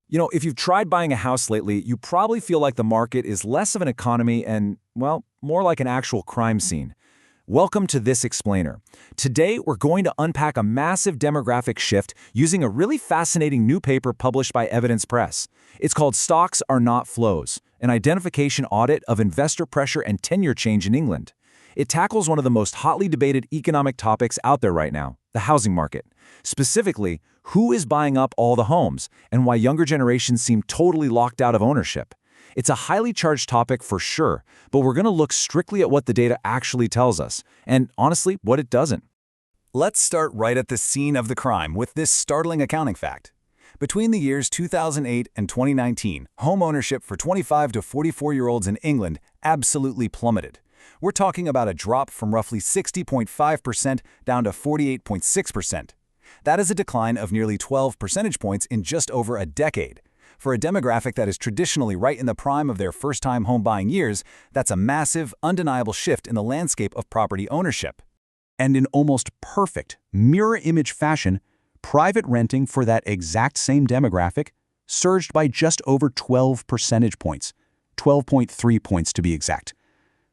If you've tried buying a house lately, you probably feel like the market is less of an economy and, well, more like an actual crime scene. Welcome to This Explainer. Today, we're going to unpack a massive demographic shift using a really fascinating new paper published by Evidence Press. It's called Stocks Are Not Flows, an identification audit of investor pressure and tenure change in England. It tackles one of the most hotly debated economic topics out there right now, the housing market. Specifically, who is buying up all the homes, and why younger generations seem totally locked out of ownership. It's a highly charged topic for sure, but we're going to look strictly at what the data actually tells us, and honestly, what it doesn't. Let's start right at the scene of the crime with this startling accounting fact. Between the years 2008 and 2019, home ownership for 25 to 44-year-olds in England absolutely plummeted. We're talking about a drop from roughly 60.5% down to 48.6%. That is a decline of nearly 12 percentage points in just over a decade. For a demographic that is traditionally right in the prime of their first-time home buying years, that's a massive, undeniable shift in the landscape of property ownership. And in almost perfect, mirror image fashion, private renting for that exact same demographic surged by just over 12 percentage points, 12.3 points to be exact.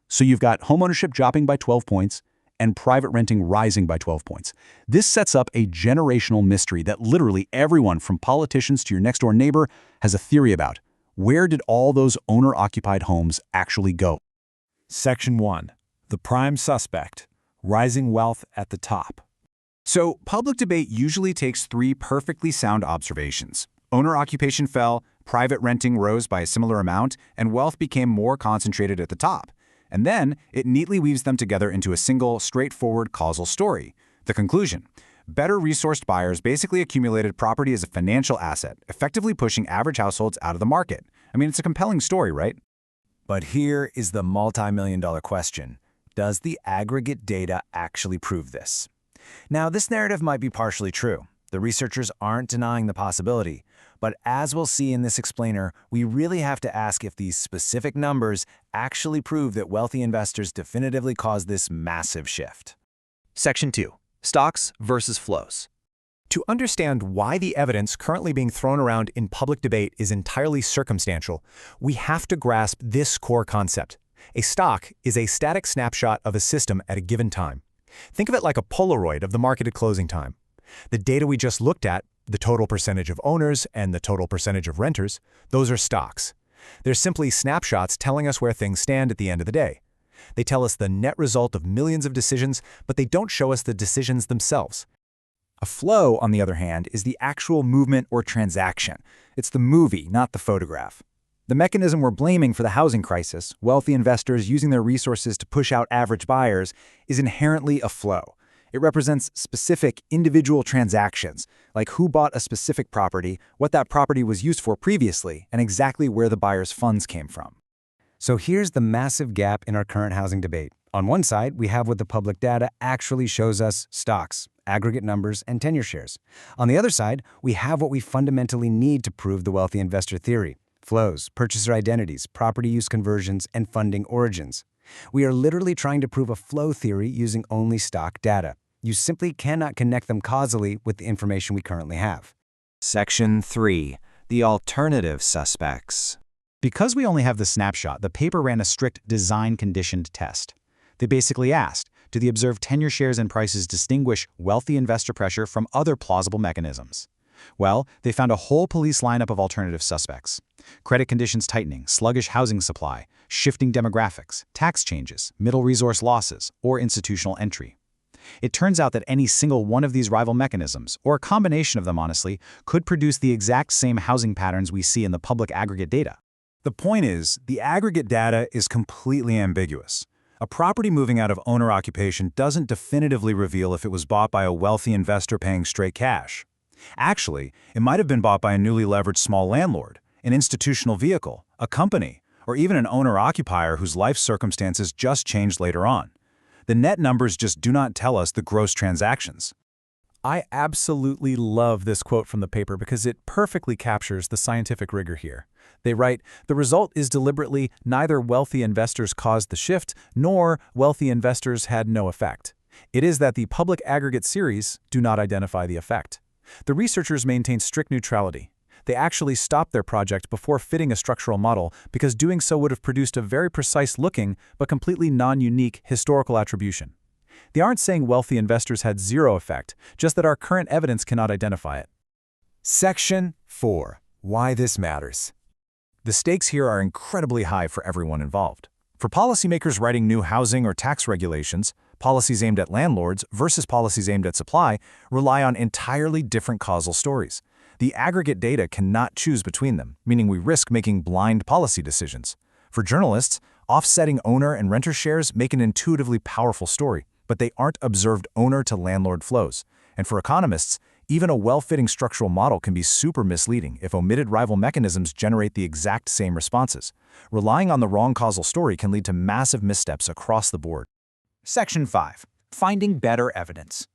So you've got homeownership dropping by 12 points and private renting rising by 12 points. This sets up a generational mystery that literally everyone from politicians to your next-door neighbor has a theory about. Where did all those owner-occupied homes actually go? Section 1. The prime suspect. Rising wealth at the top. So public debate usually takes three perfectly sound observations. Owner occupation fell, private renting rose by a similar amount, and wealth became more concentrated at the top. And then it neatly weaves them together into a single, straightforward causal story. The conclusion: better resourced buyers basically accumulated property as a financial asset, effectively pushing average households out of the market. I mean, it's a compelling story, right? But here is the multi-million-dollar question. Does the aggregate data actually prove this? Now, this narrative might be partially true. The researchers aren't denying the possibility. But as we'll see in this explainer, we really have to ask if these specific numbers actually prove that wealthy investors definitively caused this massive shift. Section 2. Stocks versus flows. To understand why the evidence currently being thrown around in public debate is entirely circumstantial, we have to grasp this core concept. A stock is a static snapshot of a system at a given time. Think of it like a Polaroid of the market at closing time. The data we just looked at, the total percentage of owners and the total percentage of renters, those are stocks. They're simply snapshots telling us where things stand at the end of the day. They tell us the net result of millions of decisions, but they don't show us the decisions themselves. A flow, on the other hand, is the actual movement or transaction. It's the movie, not the photograph. The mechanism we're blaming for the housing crisis, wealthy investors using their resources to push out average buyers, is inherently a flow. It represents specific individual transactions, like who bought a specific property, what that property was used for previously, and exactly where the buyer's funds came from. So here's the massive gap in our current housing debate. On one side, we have what the public data actually shows us: stocks, aggregate numbers, and tenure shares. On the other side, we have what we fundamentally need to prove the wealthy investor theory: flows, purchaser identities, property use conversions, and funding origins. We are literally trying to prove a flow theory using only stock data. You simply cannot connect them causally with the information we currently have. Section 3. The alternative suspects. Because we only have the snapshot, the paper ran a strict design-conditioned test. They basically asked, do the observed tenure shares and prices distinguish wealthy investor pressure from other plausible mechanisms? Well, they found a whole police lineup of alternative suspects: credit conditions tightening, sluggish housing supply, shifting demographics, tax changes, middle resource losses, or institutional entry. It turns out that any single one of these rival mechanisms, or a combination of them honestly, could produce the exact same housing patterns we see in the public aggregate data. The point is, the aggregate data is completely ambiguous. A property moving out of owner-occupation doesn't definitively reveal if it was bought by a wealthy investor paying straight cash. Actually, it might have been bought by a newly leveraged small landlord, an institutional vehicle, a company, or even an owner-occupier whose life circumstances just changed later on. The net numbers just do not tell us the gross transactions. I absolutely love this quote from the paper because it perfectly captures the scientific rigor here. They write, "The result is deliberately neither wealthy investors caused the shift, nor wealthy investors had no effect. It is that the public aggregate series do not identify the effect." The researchers maintain strict neutrality. They actually stopped their project before fitting a structural model because doing so would have produced a very precise-looking but completely non-unique historical attribution. They aren't saying wealthy investors had zero effect, just that our current evidence cannot identify it. Section 4. Why this matters. The stakes here are incredibly high for everyone involved. For policymakers writing new housing or tax regulations, policies aimed at landlords versus policies aimed at supply rely on entirely different causal stories. The aggregate data cannot choose between them, meaning we risk making blind policy decisions. For journalists, offsetting owner and renter shares make an intuitively powerful story, but they aren't observed owner-to-landlord flows. And for economists, even a well-fitting structural model can be super misleading if omitted rival mechanisms generate the exact same responses. Relying on the wrong causal story can lead to massive missteps across the board. Section 5. Finding better evidence.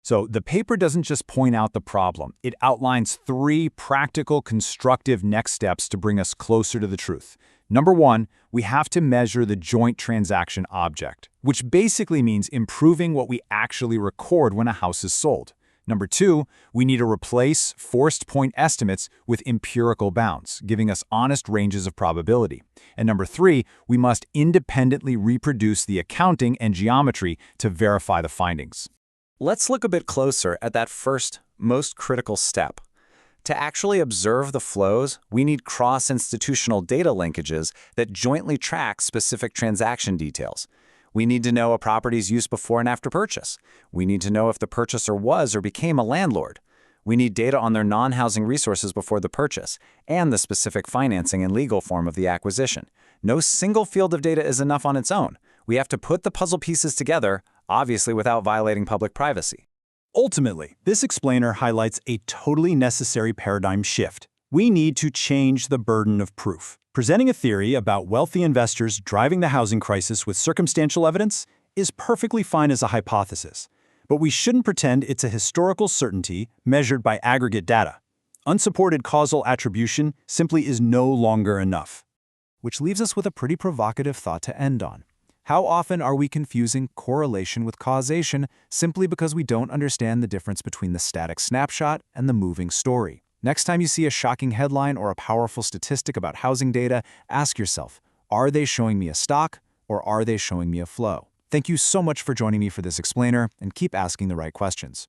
So the paper doesn't just point out the problem. It outlines 3 practical, constructive next steps to bring us closer to the truth. Number 1, we have to measure the joint transaction object, which basically means improving what we actually record when a house is sold. Number 2, we need to replace forced point estimates with empirical bounds, giving us honest ranges of probability. And number 3, we must independently reproduce the accounting and geometry to verify the findings. Let's look a bit closer at that first, most critical step. To actually observe the flows, we need cross-institutional data linkages that jointly track specific transaction details. We need to know a property's use before and after purchase. We need to know if the purchaser was or became a landlord. We need data on their non-housing resources before the purchase and the specific financing and legal form of the acquisition. No single field of data is enough on its own. We have to put the puzzle pieces together, obviously without violating public privacy. Ultimately, this explainer highlights a totally necessary paradigm shift. We need to change the burden of proof. Presenting a theory about wealthy investors driving the housing crisis with circumstantial evidence is perfectly fine as a hypothesis, but we shouldn't pretend it's a historical certainty measured by aggregate data. Unsupported causal attribution simply is no longer enough. Which leaves us with a pretty provocative thought to end on. How often are we confusing correlation with causation simply because we don't understand the difference between the static snapshot and the moving story? Next time you see a shocking headline or a powerful statistic about housing data, ask yourself, are they showing me a stock or are they showing me a flow? Thank you so much for joining me for this explainer, and keep asking the right questions.